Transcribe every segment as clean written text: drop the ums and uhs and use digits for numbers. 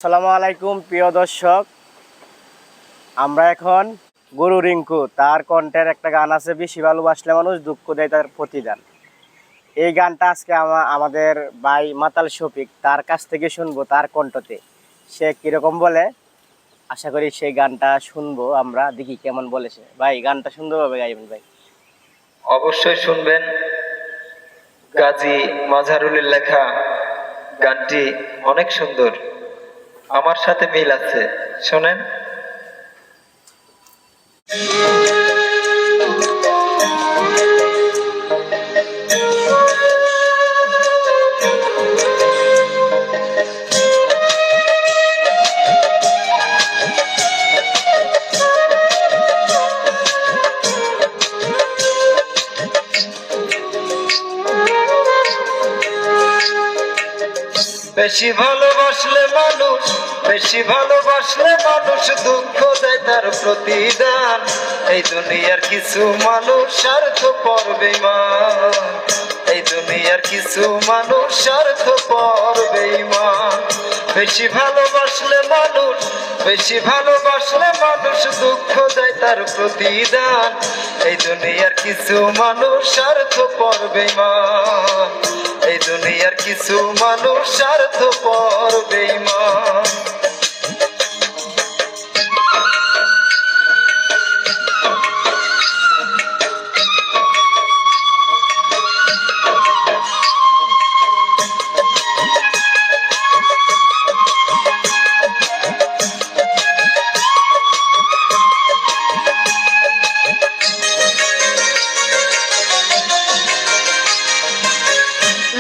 আসসালামু আলাইকুম প্রিয় দর্শক, আমরা এখন গুরু রিঙ্কু তার কণ্ঠের একটা গান আছে, বেশি ভালোবাসলে মানুষ দুঃখ দেয় তার প্রতিদান। এই গানটা আজকে আমাদের ভাই মাতাল শফিক তার কাছ থেকে শুনবো, তার কণ্ঠতে সে কিরকম বলে। আশা করি সেই গানটা শুনবো, আমরা দেখি কেমন বলেছে। ভাই গানটা সুন্দরভাবে গাইবেন ভাই। অবশ্যই শুনবেন। গাজী মাজহারুলের লেখা গানটি অনেক সুন্দর, আমার সাথে মিল আছে, শোনেন। বেশি ভালোবাসলে মানুষ, বেশি ভালোবাসলে মানুষ দুঃখ দেয় তার প্রতিদান। এই দুনিয়ার কিছু মানুষ স্বার্থপর বেঈমান, এই দুনিয়ার কিছু মানুষ স্বার্থপর বেঈমান। বেশি ভালোবাসলে মানুষ, বেশি ভালোবাসলে মানুষ দুঃখ দেয় তার প্রতিদান। এই দুনিয়ার কিছু মানুষ স্বার্থপর বেঈমান, এই দুনিয়ার কিছু মানুষ স্বার্থপর বেঈমান।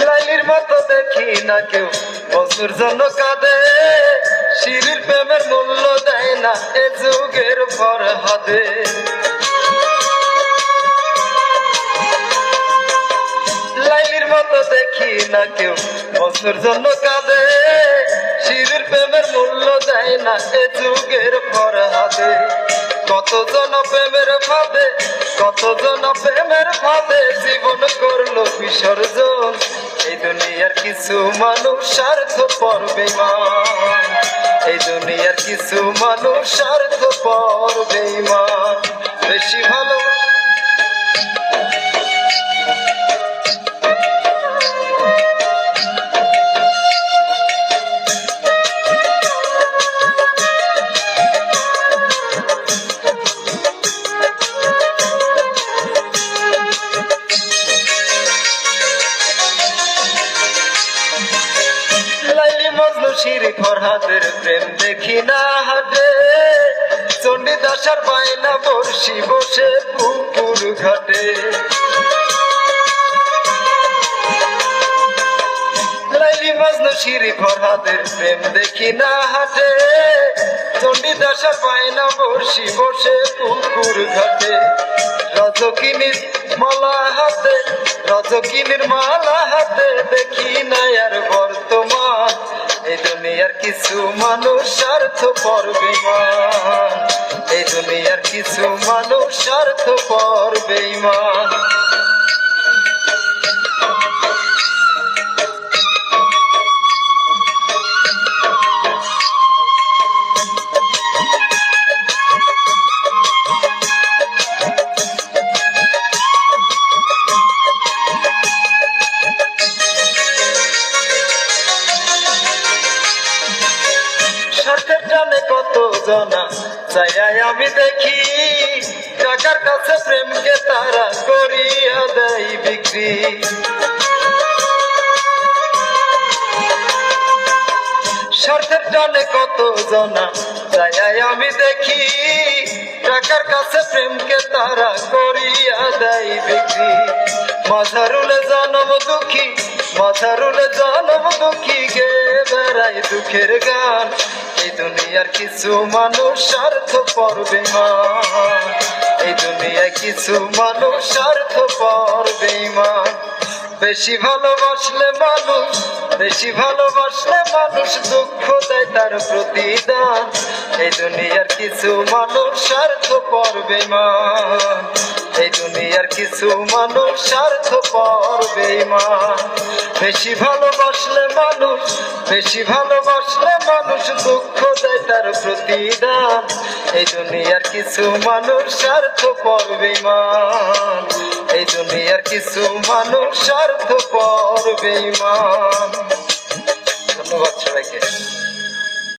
লাইলির মতো দেখি না কেউ বন্ধুর জন্য কাঁদে, শিরির প্রেমের মূল্য দেয় না এ যুগের ফরহাদে। লাইলির মতো দেখি না কেউ বন্ধুর জন্য কাঁদে, শিরির প্রেমের মূল্য দেয় না এ যুগের ফরহাদে। কতজন প্রেমের ফাঁদে, কতজন প্রেমের ফাঁদে জীবন করলো বিসর্জন। এই দুনিয়ার কিছু মানুষ স্বার্থপর বেঈমান, এই দুনিয়ার কিছু মানুষ স্বার্থপর বেঈমান। বেশি ভালো শিরি ফরহাদের প্রেম দেখি না হাটে, চণ্ডীদাসার বায়না বর্ষি বসে পুকুর ঘাটে। লাইলি মজনু শিরি ফরহাদের প্রেম দেখি না হাটে, চণ্ডীদাসার বায়না বর্ষি বসে পুকুর ঘাটে। রজকিনীর মালা হাতে, রজকিনীর মালা হাতে দেখি না আর বর্তমান। এই দুনিয়ার কিছু মানুষ স্বার্থপর বেঈমান, এই দুনিয়ার কিছু মানুষ স্বার্থপর বেঈমান। স্বার্থের টানে কত জনা চাই আমি দেখি, টাকার কাছে প্রেমকে তারা করিয়া দেয় বিক্রি। স্বার্থের টানে কত জনা চাই আমি দেখি, টাকার কাছে প্রেমকে তারা করিয়া দেয় বিক্রি। মাজহারুলে জনম দুঃখী, মাজহারুলে জনম দুঃখী গে বেড়াই দুঃখের গান। এই দুনিয়ার কিছু মানুষ স্বার্থপর বেঈমান, এই দুনিয়ায় কিছু মানুষ স্বার্থপর বেঈমান। বেশি ভালোবাসলে মানুষ, বেশি ভালোবাসলে মানুষ দুঃখ দেয় তার প্রতিদান। এই দুনিয়ার কিছু মানুষ স্বার্থপর বেঈমান, এই দুনিয়ার কিছু মানুষ স্বার্থপর বেঈমান। বেশি ভালোবাসলে মানুষ দুঃখ দেয় তার প্রতিদান। এই দুনিয়ার কিছু মানুষ স্বার্থপর বেঈমান। এই দুনিয়ার কিছু মানুষ স্বার্থপর বেঈমান। ধন্যবাদ সবাইকে।